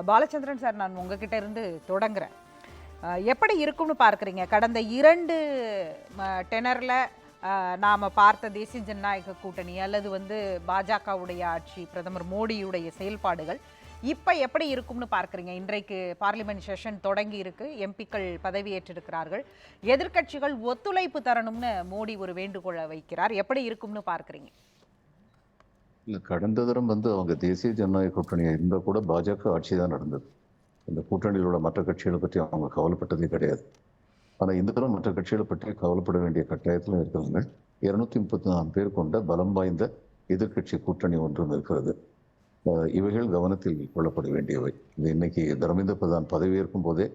Balachandran sir, நான் உங்ககிட்ட இருந்து தொடங்குறேன். எப்படி இருக்கும்னு பார்க்குறீங்க? கடந்த 2 டெனரில் நாம் பார்த்த தேசிய ஜனநாயக கூட்டணி அல்லது பாஜகவுடைய ஆட்சி, பிரதமர் மோடியுடைய செயல்பாடுகள் இப்போ எப்படி இருக்கும்னு பார்க்குறீங்க? இன்றைக்கு பார்லிமெண்ட் செஷன் தொடங்கி இருக்கு, எம்பிக்கள் பதவியேற்றிருக்கிறார்கள், எதிர்க்கட்சிகள் ஒத்துழைப்பு தரணும்னு மோடி ஒரு வேண்டுகோளை வைக்கிறார். எப்படி இருக்கும்னு பார்க்குறீங்க? இல்லை, கடந்த தரம் அவங்க தேசிய ஜனநாயக கூட்டணி இருந்தால் கூட பாஜக ஆட்சி தான் நடந்தது. இந்த கூட்டணியில் உள்ள மற்ற கட்சிகளை பற்றி அவங்க கவலைப்பட்டதே கிடையாது. ஆனால் இந்த தரம் மற்ற கட்சிகளை பற்றி கவலைப்பட வேண்டிய கட்டாயத்திலும் இருக்கிறவங்க 234 பேர் கொண்ட பலம் வாய்ந்த எதிர்கட்சி கூட்டணி ஒன்றும் இருக்கிறது. இவைகள் கவனத்தில் கொள்ளப்பட வேண்டியவை. இது இன்னைக்கு தர்மேந்திர பிரதான் பதவியேற்கும் போதே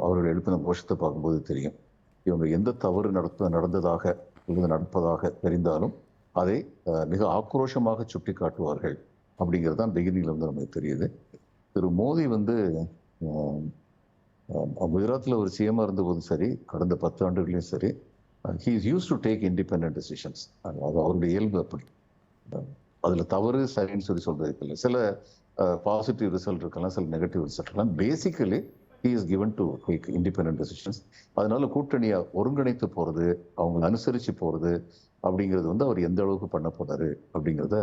அவர்கள் எழுப்பின கோஷத்தை பார்க்கும்போது தெரியும். இவங்க எந்த தவறு நடந்ததாக அல்லது நடப்பதாக தெரிந்தாலும் அதை மிக ஆக்ரோஷமாக சுட்டி காட்டுவார்கள் அப்படிங்கிறது தான் பிகினிங்ல நமக்கு தெரியுது. திரு மோடி குஜராத்தில் ஒரு சிஎம்மா இருந்த போதும் சரி, கடந்த 10 ஆண்டுகளையும் சரி, he is use to take independent decisions. அது அவருடைய இயல்பு அப்படி. அதுல தவறு சரின்னு சொல்றது இல்லை. சில பாசிட்டிவ் ரிசல்ட் இருக்கலாம், சில நெகட்டிவ் ரிசல்ட் இருக்கலாம். Basically he is given to take independent decisions. அதனால கூட்டணியை ஒருங்கிணைத்து போறது, அவங்களை அனுசரிச்சு போறது அப்படிங்கிறது அவர் எந்த அளவுக்கு பண்ண போறாரு அப்படிங்கிறத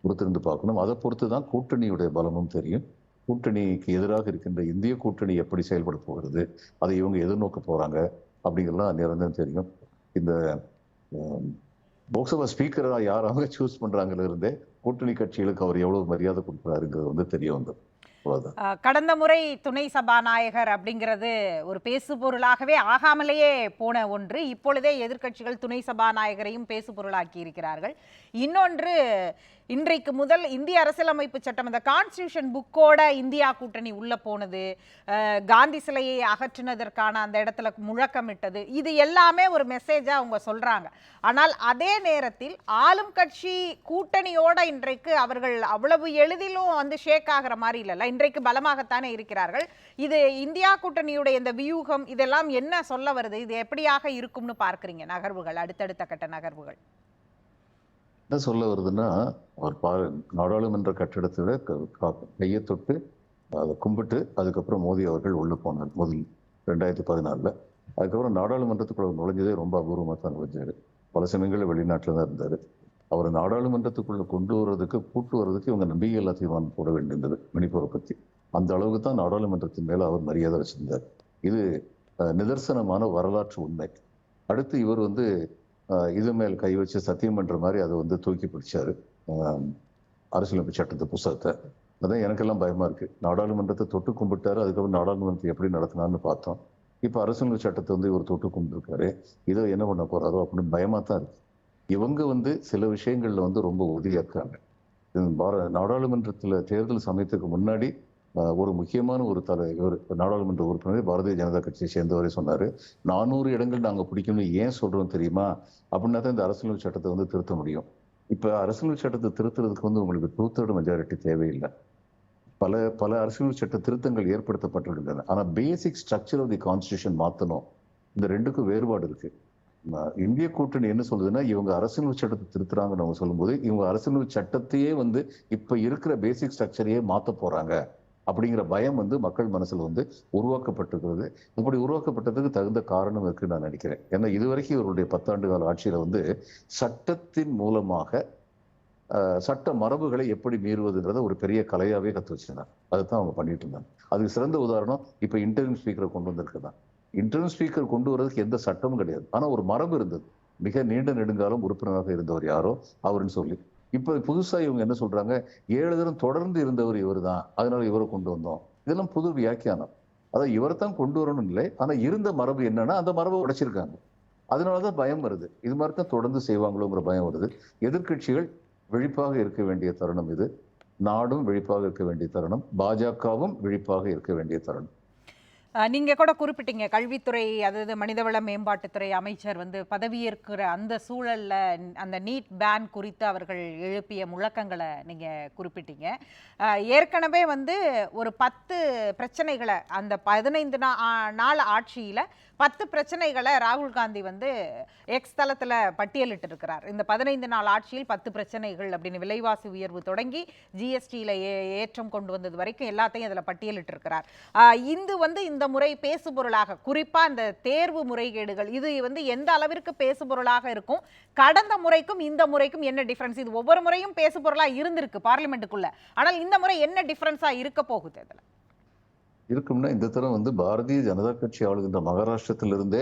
பொறுத்திருந்து பார்க்கணும். அதை பொறுத்து தான் கூட்டணியுடைய பலமும் தெரியும். கூட்டணிக்கு எதிராக இருக்கின்ற இந்திய கூட்டணி எப்படி செயல்பட போகிறது, அதை இவங்க எதிர்நோக்க போறாங்க அப்படிங்கிறதுலாம் நிரந்தரம் தெரியும். இந்த லோக்சபா ஸ்பீக்கரா யாராவது சூஸ் பண்றாங்கன்னு இருந்தே கூட்டணி கட்சிகளுக்கு அவர் எவ்வளவு மரியாதை கொடுக்குறாருங்கிறது தெரிய வந்தது. கடந்த முறை துணை சபாநாயகர் அப்படிங்கிறது ஒரு பேசு பொருளாகவே ஆகாமலேயே போன ஒன்று. இப்பொழுதே எதிர்க்கட்சிகள் துணை சபாநாயகரையும் பேசு பொருளாக்கி இருக்கிறார்கள். இன்னொன்று, இன்றைக்கு முதல் இந்திய அரசியலமைப்பு சட்டம், அந்த கான்ஸ்டியூஷன் புக்கோட இந்தியா கூட்டணி உள்ள போனது, காந்தி சிலையை அகற்றினதற்கான அந்த இடத்துல முழக்கமிட்டது, இது எல்லாமே ஒரு மெசேஜா அவங்க சொல்றாங்க. ஆனால் அதே நேரத்தில் ஆளும் கட்சி கூட்டணியோட இன்றைக்கு அவர்கள் அவ்வளவு எளிதிலும் ஷேக் ஆகிற மாதிரி இல்லைல்ல, இன்றைக்கு பலமாகத்தானே இருக்கிறார்கள். இது இந்தியா கூட்டணியுடைய இந்த வியூகம் இதெல்லாம் என்ன சொல்ல வருது? இது எப்படியாக இருக்கும்னு பார்க்குறீங்க? நகர்வுகள், அடுத்தடுத்த கட்ட நகர்வுகள் என்ன சொல்ல வருதுன்னா, அவர் நாடாளுமன்ற கட்டிடத்துல கையை தொட்டு அதை கும்பிட்டு அதுக்கப்புறம் மோடி அவர்கள் உள்ள போனார் முதல் 2014. அதுக்கப்புறம் நாடாளுமன்றத்துக்குள்ள நுழைஞ்சதே ரொம்ப அபூர்வமாக தான் நுழைஞ்சாரு. பல சமயங்களில் வெளிநாட்டில் தான் இருந்தார். அவர் நாடாளுமன்றத்துக்குள்ள கொண்டு வர்றதுக்கு கூட்டு வர்றதுக்கு இவங்க நம்பிக்கையில்லா தீர்மானம் போட வேண்டியிருந்தது மணிப்பூரை பற்றி. அந்த அளவுக்கு தான் நாடாளுமன்றத்தின் மேல அவர் மரியாதை வச்சிருந்தார். இது நிதர்சனமான வரலாற்று உண்மை. அடுத்து இவர் இது மேல் கை வச்சு சத்தியம் பண்ற மாதிரி அதை தூக்கி பிடிச்சாரு அரசியலமைப்பு சட்டத்தை புத்தகத்தை. அதான் எனக்கெல்லாம் பயமா இருக்கு. நாடாளுமன்றத்தை தொட்டு கும்பிட்டாரு, அதுக்கப்புறம் நாடாளுமன்றத்தை எப்படி நடத்தினான்னு பார்த்தோம். இப்ப அரசியலமைப்பு சட்டத்தை இவர் தொட்டு கும்பிட்டுருக்காரு. இதை என்ன பண்ண போறாரோ அப்படின்னு பயமா தான் இருக்கு. இவங்க சில விஷயங்கள்ல ரொம்ப உறுதியா இருக்காங்க. நாடாளுமன்றத்துல தேர்தல் சமயத்துக்கு முன்னாடி ஒரு முக்கியமான ஒரு நாடாளுமன்ற உறுப்பினர் பாரதிய ஜனதா கட்சியை சேர்ந்தவரை சொன்னாரு, 400 இடங்கள் நாங்க பிடிக்கணும்னு ஏன் சொல்றோம் தெரியுமா? அப்படின்னா தான் இந்த அரசியலமைப்பு சட்டத்தை திருத்த முடியும். இப்ப அரசியலமைப்பு சட்டத்தை திருத்துறதுக்கு உங்களுக்கு 2/3 மெஜாரிட்டி தேவையில்லை. பல பல அரசியலமைப்பு சட்ட திருத்தங்கள் ஏற்படுத்தப்பட்டிருக்கின்றன. ஆனா basic structure of the constitution மாத்தணும். இந்த ரெண்டுக்கும் வேறுபாடு இருக்கு. இந்திய கூட்டணி என்ன சொல்லுதுன்னா, இவங்க அரசியலமைப்பு சட்டத்தை திருத்துறாங்கன்னு அவங்க சொல்லும்போது, இவங்க அரசியலமைப்பு சட்டத்தையே இப்ப இருக்கிற பேசிக் ஸ்ட்ரக்சரையே மாத்த போறாங்க அப்படிங்கிற பயம் மக்கள் மனசுல உருவாக்கப்பட்டிருக்கிறது. இப்படி உருவாக்கப்பட்டதுக்கு தகுந்த காரணம் இருக்குன்னு நான் நினைக்கிறேன். ஏன்னா இதுவரைக்கும் இவருடைய 10 ஆண்டு கால ஆட்சியில சட்டத்தின் மூலமாக சட்ட மரபுகளை எப்படி மீறுவதுங்கிறத ஒரு பெரிய கலையாவே கத்து வச்சிருந்தாங்க. அதுதான் அவங்க பண்ணிட்டு இருந்தாங்க. அதுக்கு சிறந்த உதாரணம் இப்ப இன்டர்ம் ஸ்பீக்கரை கொண்டு வந்திருக்குதான். இன்டர்ம் ஸ்பீக்கர் கொண்டு வர்றதுக்கு எந்த சட்டமும் கிடையாது. ஆனா ஒரு மரபு இருந்தது. மிக நீண்ட நெடுங்காலம் உறுப்பினராக இருந்தவர் யாரோ அவருன்னு சொல்லி. இப்ப புதுசா இவங்க என்ன சொல்றாங்க, 7 தரம் தொடர்ந்து இருந்தவர் இவர் தான், அதனால இவரை கொண்டு வந்தோம். இதெல்லாம் புது வியாக்கியானம். அதான் இவரை தான் கொண்டு வரணும் இல்லை, ஆனா இருந்த மரபு என்னன்னா அந்த மரபை உடைச்சிருக்காங்க. அதனாலதான் பயம் வருது. இது மாதிரி தான் தொடர்ந்து செய்வாங்களோங்கிற பயம் வருது. எதிர்கட்சிகள் விழிப்பாக இருக்க வேண்டிய தருணம் இது. நாடும் விழிப்பாக இருக்க வேண்டிய தருணம், பாஜகவும் விழிப்பாக இருக்க வேண்டிய தருணம். நீங்க கூட குறிப்பிட்டீங்க, கல்வித்துறை அதாவது மனிதவள மேம்பாட்டுத்துறை அமைச்சர் பதவியேற்கிற அந்த சூழல்ல அந்த நீட் பேன் குறித்து அவர்கள் எழுப்பிய முழக்கங்களை நீங்க குறிப்பிட்டீங்க. ஏற்கனவே ஒரு 10 பிரச்சனைகளை அந்த 15 நாள் ஆட்சியில 10 பிரச்சனைகளை ராகுல் காந்தி வந்து எக்ஸ் தளத்துல பட்டியலிட்டு இருக்கிறார். இந்த 15 நாள் ஆட்சியில் 10 பிரச்சனைகள் அப்படின்னு, விலைவாசி உயர்வு தொடங்கி ஜிஎஸ்டியில ஏற்றம் கொண்டு வந்தது வரைக்கும் எல்லாத்தையும் அதுல பட்டியலிட்டு இருக்கிறார். இது வந்து இந்த முறை பேசுபொருளாக, குறிப்பா இந்த தேர்வு முறைகேடுகள், இது வந்து எந்த அளவிற்கு பேசுபொருளாக இருக்கும்? கடந்த முறைக்கும் இந்த முறைக்கும் என்ன டிஃபரன்ஸ்? இது ஒவ்வொரு முறையும் பேசுபொருளா இருந்திருக்கு பார்லிமெண்ட்டுக்குள்ள, ஆனால் இந்த முறை என்ன டிஃபரன்ஸா இருக்க போகுது? அதுல இருக்கும்னா இந்த தரம் வந்து பாரதிய ஜனதா கட்சி ஆளுகின்ற மகாராஷ்டிரத்திலிருந்தே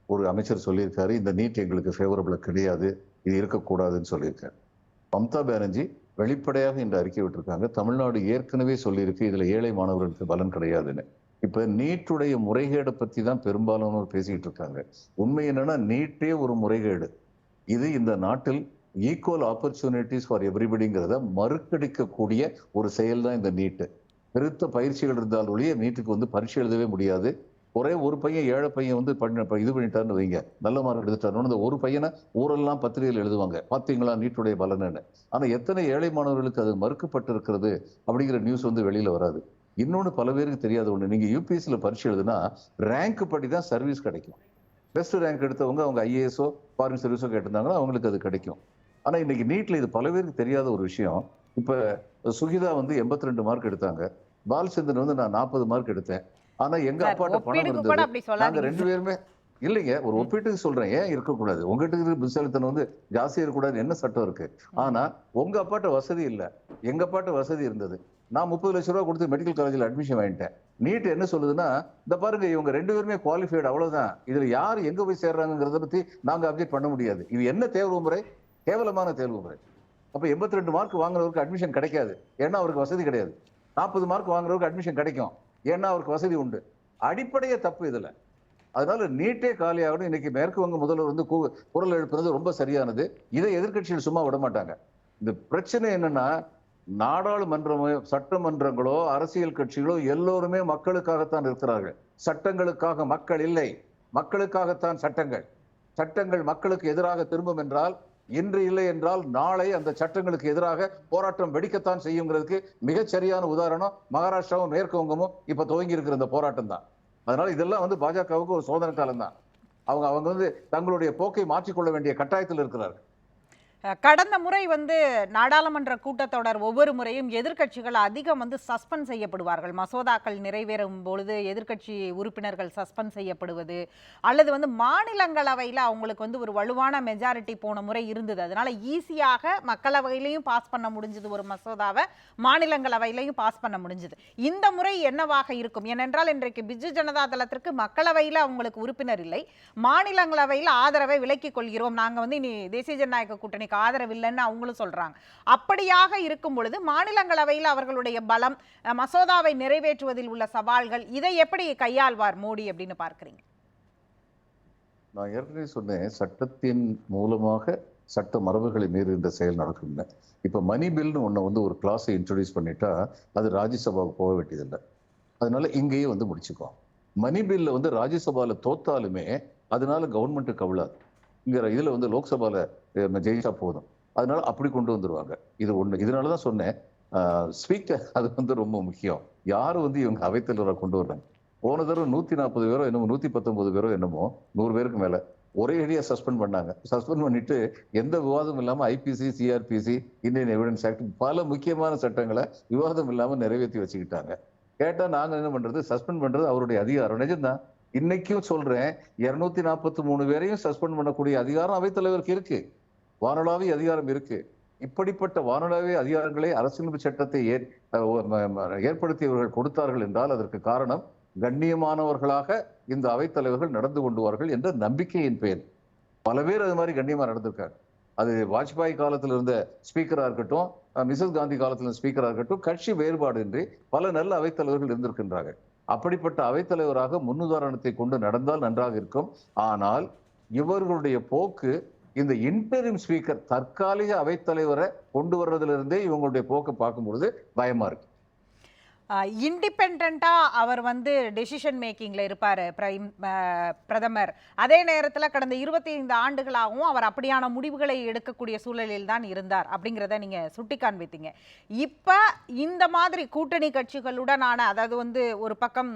ஒரு அமைச்சர் சொல்லியிருக்காரு, இந்த நீட் எங்களுக்கு ஃபேவரபிளா கிடையாது, இது இருக்கக்கூடாதுன்னு சொல்லியிருக்காரு. மம்தா பானர்ஜி வெளிப்படையாக இந்த அறிக்கை விட்டிருக்காங்க, தமிழ்நாடு ஏற்கனவே சொல்லியிருக்கு இதுல ஏழை மாணவர்களுக்கு பலன் கிடையாதுன்னு. இப்ப நீட்டுடைய முறைகேடை பத்தி தான் பெரும்பாலானோர் பேசிக்கிட்டு இருக்காங்க. உண்மை என்னன்னா நீட்டே ஒரு முறைகேடு. இது இந்த நாட்டில் ஈக்குவல் ஆப்பர்ச்சுனிட்டிஸ் ஃபார் எவ்ரிபடிங்கிறத மறுக்கடிக்கக்கூடிய ஒரு செயல் தான் இந்த நீட்டு. பெருத்த பயிற்சிகள் இருந்தால் ஒழிய நீட்டுக்கு வந்து பரீட்சை எழுதவே முடியாது. ஒரே ஒரு பையன், ஏழை பையன் வந்து இது பண்ணிட்டாருன்னு வைங்க, நல்ல மார்க் எடுத்துட்டாருன்னு அந்த ஒரு பையனை ஊரெல்லாம் பத்திரிகையில் எழுதுவாங்க, பாத்தீங்களா நீட்டுடைய பலன்னு. ஆனா எத்தனை ஏழை மாணவர்களுக்கு அது மறுக்கப்பட்டு இருக்கிறது அப்படிங்கிற நியூஸ் வந்து வெளியில வராது. இன்னொன்னு பல பேருக்கு தெரியாத ஒண்ணு, நீங்க யூபிஎஸ்சில பரீட்சை எழுதுனா ரேங்க் படி தான் சர்வீஸ் கிடைக்கும். பெஸ்ட் ரேங்க் எடுத்தவங்க அவங்க ஐஏஎஸோ ஃபாரின் சர்வீஸோ கேட்டிருந்தாங்கன்னா அவங்களுக்கு அது கிடைக்கும். ஆனா இன்னைக்கு நீட்ல இது பல பேருக்கு தெரியாத ஒரு விஷயம். இப்ப சுகிதா வந்து 82 மார்க் எடுத்தாங்க, பாலச்சந்திரன் வந்து நான் 40 மார்க் எடுத்தேன். ஆனா எங்க அப்பாட்ட பணம் இருந்தது, நாங்க 2 பேருமே இல்லைங்க, ஒரு ஒப்பீட்டுக்கு சொல்றேன், ஏன் இருக்கக்கூடாது? உங்ககிட்ட இருக்கிற புத்திசாலித்தனம் வந்து ஜாஸ்தியா இருக்கக்கூடாது என்ன சட்டம் இருக்கு? ஆனா உங்க அப்பாட்ட வசதி இல்ல, எங்க அப்பாட்ட வசதி இருந்தது. நான் 30 லட்சம் ரூபாய் கொடுத்து மெடிக்கல் காலேஜ்ல அட்மிஷன் வாங்கிட்டேன். நீட் என்ன சொல்லுதுன்னா, இந்த பாருங்க இவங்க 2 பேருமே குவாலிஃபைடு, அவ்வளவுதான், இதுல யார் எங்க போய் சேர்றாங்கிறத பத்தி நாங்க அப்டேட் பண்ண முடியாது. இது என்ன தேர்வு முறை? கேவலமான தேர்வு முறை. அப்ப 82 மார்க் வாங்குறவருக்கு அட்மிஷன் கிடைக்காது, ஏன்னா அவருக்கு வசதி கிடையாது. 40 மார்க் வாங்குறவருக்கு அட்மிஷன் கிடைக்கும், ஏன்னா அவருக்கு வசதி உண்டு. அடிப்படையே தப்பு இதுல. அதனால நீட்டே காலியாகணும். இன்னைக்கு மேற்கு வங்க முதல்வர் வந்து குரல் எழுப்புறது ரொம்ப சரியானது. இதை எதிர்க்கட்சிகள் சும்மா விட மாட்டாங்க. இந்த பிரச்சனை என்னன்னா, நாடாளுமன்றமோ சட்டமன்றங்களோ அரசியல் கட்சிகளோ எல்லோருமே மக்களுக்காகத்தான் இருக்கிறார்கள். சட்டங்களுக்காக மக்கள் இல்லை, மக்களுக்காகத்தான் சட்டங்கள். சட்டங்கள் மக்களுக்கு எதிராக திரும்பும் என்றால், இன்று இல்லை என்றால் நாளை அந்த சட்டங்களுக்கு எதிராக போராட்டம் வெடிக்கத்தான் செய்யுங்கிறதுக்கு மிகச்சரியான உதாரணம் மகாராஷ்டிராவும் மேற்கு வங்கமும் இப்ப துவங்கி இருக்கிற இந்த போராட்டம் தான். அதனால இதெல்லாம் வந்து பாஜகவுக்கு ஒரு சோதனை காலம் தான். அவங்க வந்து தங்களுடைய போக்கை மாற்றிக்கொள்ள வேண்டிய கட்டாயத்தில் இருக்கிறார்கள். கடந்த முறை வந்து நாடாளுமன்ற கூட்டத்தொடர் ஒவ்வொரு முறையும் எதிர்க்கட்சிகள் அதிகம் வந்து சஸ்பெண்ட் செய்யப்படுவார்கள். மசோதாக்கள் நிறைவேறும் பொழுது எதிர்க்கட்சி உறுப்பினர்கள் சஸ்பெண்ட் செய்யப்படுவது, அல்லது வந்து மாநிலங்களவையில் அவங்களுக்கு வந்து ஒரு வலுவான மெஜாரிட்டி போன முறை இருந்தது, அதனால ஈஸியாக மக்களவையிலையும் பாஸ் பண்ண முடிஞ்சது ஒரு மசோதாவை, மாநிலங்களவையிலையும் பாஸ் பண்ண முடிஞ்சது. இந்த முறை என்னவாக இருக்கும்? ஏனென்றால் இன்றைக்கு பிஜு ஜனதா தளத்திற்கு மக்களவையில் அவங்களுக்கு உறுப்பினர் இல்லை, மாநிலங்களவையில் ஆதரவை விலக்கிக் கொள்கிறோம், நாங்க வந்து இனி தேசிய ஜனநாயக கூட்டணி ஆதரவில்லைன்னு அவங்களும் சொல்றாங்க. அப்படியாக இருக்கும் பொழுது மாநிலங்களவையில் அவர்களுடைய பலம், மசோதாவை நிறைவேற்றுவதில் உள்ள சவால்கள், இதை எப்படி கையாள்வார் மோடி அப்படின்னு பார்க்கிறீங்க? நான் ஏற்கனவே சொன்னேன், சட்டத்தின் மூலமாக சட்ட மரபுகளை மீறுகின்ற செயல் நடக்கும். இப்ப மணி பில்னு ஒண்ணு வந்து ஒரு கிளாஸை இன்ட்ரோடியூஸ் பண்ணிட்டா அது ராஜ்யசபாவுக்கு போக வேண்டியதில்லை. அதனால இங்கேயே வந்து முடிச்சுக்கோ. மணி பில்ல வந்து ராஜ்யசபால தோத்தாலுமே அதனால கவர்மெண்ட் கவலாது. இங்க இதுல வந்து லோக்சபால ஜெயிச்சா போதும். அதனால அப்படி கொண்டு வந்துருவாங்க. இது ஒண்ணு. இதனாலதான் சொன்னேன், ஸ்பீக்கர் அது வந்து ரொம்ப முக்கியம். யாரு வந்து இவங்க அவைத்தலைவரை கொண்டு வர்றாங்க? போன தடவை 140 பேரோ என்னமோ 119 பேரோ என்னமோ 100 பேருக்கு மேல ஒரே அடியா சஸ்பெண்ட் பண்ணாங்க. சஸ்பெண்ட் பண்ணிட்டு எந்த விவாதமும் இல்லாம IPC, CrPC, Indian Evidence Act, பல முக்கியமான சட்டங்களை விவாதம் இல்லாம நிறைவேற்றி வச்சுக்கிட்டாங்க. கேட்டா நாங்க என்ன பண்றது? சஸ்பெண்ட் பண்றது அவருடைய அதிகாரம். நிஜம்தான். இன்னைக்கும் சொல்றேன், 243 பேரையும் சஸ்பெண்ட் பண்ணக்கூடிய அதிகாரம் அவைத்தலைவருக்கு இருக்கு, வானளாவிய அதிகாரம் இருக்கு. இப்படிப்பட்ட வானளாவிய அதிகாரங்களை அரசியலமைப்பு சட்டத்தை ஏற்படுத்தியவர்கள் கொடுத்தார்கள் என்றால் அதற்கு காரணம் கண்ணியமானவர்களாக இந்த அவைத்தலைவர்கள் நடந்து கொண்டுவார்கள் என்ற நம்பிக்கையின் பெயர். பல பேர் அது மாதிரி கண்ணியமா நடந்திருக்காங்க. அது வாஜ்பாய் காலத்தில் இருந்த ஸ்பீக்கரா இருக்கட்டும், மிசஸ் காந்தி காலத்தில் ஸ்பீக்கரா இருக்கட்டும், கட்சி வேறுபாடு இன்றி பல நல்ல அவைத்தலைவர்கள் இருந்திருக்கின்றார்கள். அப்படிப்பட்ட அவைத்தலைவராக முன்னுதாரணத்தை கொண்டு நடந்தால் நன்றாக இருக்கும். ஆனால் இவர்களுடைய போக்கு, இந்த இன்டரிம் ஸ்பீக்கர், தற்காலிக அவைத்தலைவரை கொண்டு வர்றதிலிருந்தே இவங்களுடைய போக்கு பார்க்கும்பொழுது பயமா இருக்கு. இண்டிபெண்டா அவர் வந்து டெசிஷன் மேக்கிங்ல இருப்பாரு பிரதமர். அதே நேரத்தில் கடந்த 25 ஆண்டுகளாகவும் அவர் அப்படியான முடிவுகளை எடுக்கக்கூடிய சூழலில் தான் இருந்தார் அப்படிங்கிறத நீங்க சுட்டி காண்பித்தீங்க. இப்ப இந்த மாதிரி கூட்டணி கட்சிகளுடனான, அதாவது வந்து ஒரு பக்கம்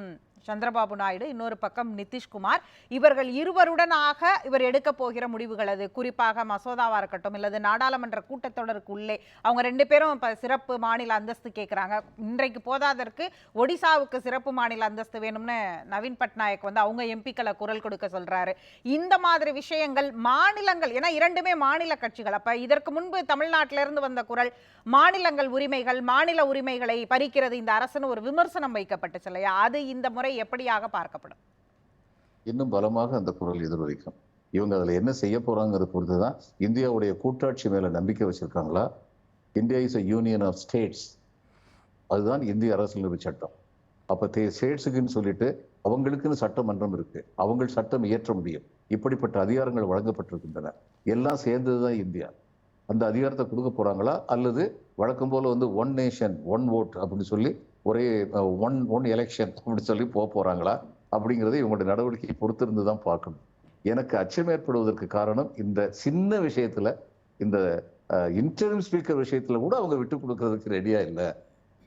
சந்திரபாபு நாயுடு, இன்னொரு பக்கம் நிதிஷ்குமார். இவர்கள் இருவருடனாக இவர் எடுக்க போகிற முடிவுகள், அது குறிப்பாக மசோதாவா இருக்கட்டும் இல்லது நாடாளுமன்ற கூட்டத்தொடருக்கு உள்ளே அவங்க 2 பேரும் இப்ப சிறப்பு மாநில அந்தஸ்து கேட்கிறாங்க. இன்றைக்கு போதாதற்கு ஒடிசாவுக்கு சிறப்பு மாநில அந்தஸ்து வேணும்னு நவீன் பட்நாயக் வந்து அவங்க எம்பிக்களை குரல் கொடுக்க சொல்றாரு. இந்த மாதிரி விஷயங்கள் மாநிலங்கள், ஏன்னா இரண்டுமே மாநில கட்சிகள், அப்ப இதற்கு முன்பு தமிழ்நாட்டிலிருந்து வந்த குரல் மாநிலங்கள் உரிமைகள், மாநில உரிமைகளை பறிக்கிறது இந்த அரசுன்னு ஒரு விமர்சனம் வைக்கப்பட்டுச்சு இல்லையா? அது இந்த முறை எப்படியாக பார்க்கப்படும்? இன்னும் பலமாக அந்த குரல் எதிரொலிக்கும். இவங்க அதுல என்ன செய்ய போறாங்கிறத பொறுத்துதான் இந்தியாவுடைய கூட்டாட்சி மேல நம்பிக்கை வச்சிருக்காங்களா. India is a union of states. அதுதான் இந்திய அரசியலமைப்பு சட்டம். அப்ப ஸ்டேட்ஸுக்குன்னு சொல்லிட்டு அவங்களுக்குன்னு சட்டமன்றம் இருக்கு, அவங்க சட்டம் இயற்ற முடியும். இப்படிப்பட்ட அதிகாரங்கள் வழங்கப்பட்டிருக்கின்றன. எல்லாம் சேர்ந்ததுதான் இந்தியா. அந்த அதிகாரத்தை கொடுக்க போறாங்களா, அல்லது வழக்கம் போல வந்து ஒன் நேஷன் ஒன் ஓட் அப்படின்னு சொல்லி ஒரே ஒன் எலெக்ஷன் அப்படின்னு சொல்லி போறாங்களா அப்படிங்கறத இவங்களுடைய நடவடிக்கையை பொறுத்திருந்து தான் பார்க்கணும். எனக்கு அச்சம் ஏற்படுவதற்கு காரணம் இந்த சின்ன விஷயத்துல, இந்த இன்டரிம் ஸ்பீக்கர் விஷயத்துல கூட அவங்க விட்டு கொடுக்கறதுக்கு ரெடியா இல்லை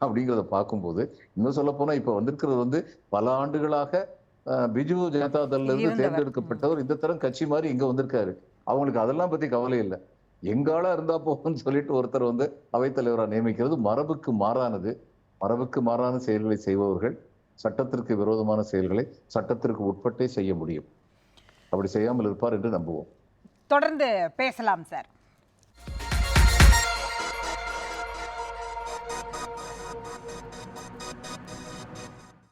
அப்படிங்கிறத பார்க்கும்போது, இன்னும் சொல்ல போனா இப்ப வந்திருக்கிறது வந்து பல ஆண்டுகளாக பிஜு ஜனதா தள்ல இருந்து தேர்ந்தெடுக்கப்பட்டவர் இந்த தரம் கட்சி மாதிரி இங்க வந்திருக்காரு. அவங்களுக்கு அதெல்லாம் பத்தி கவலை இல்லை. எங்காலா இருந்தா போகும்னு சொல்லிட்டு ஒருத்தர் வந்து அவைத்தலைவராக நியமிக்கிறது மரபுக்கு மாறானது. மரபுக்கு மாறான செயல்களை செய்பவர்கள் சட்டத்திற்கு விரோதமான செயல்களை சட்டத்திற்கு உட்பட்டே செய்ய முடியும். அப்படி செய்யாமல் இருப்பார் என்று நம்புவோம். தொடர்ந்து பேசலாம் சார்.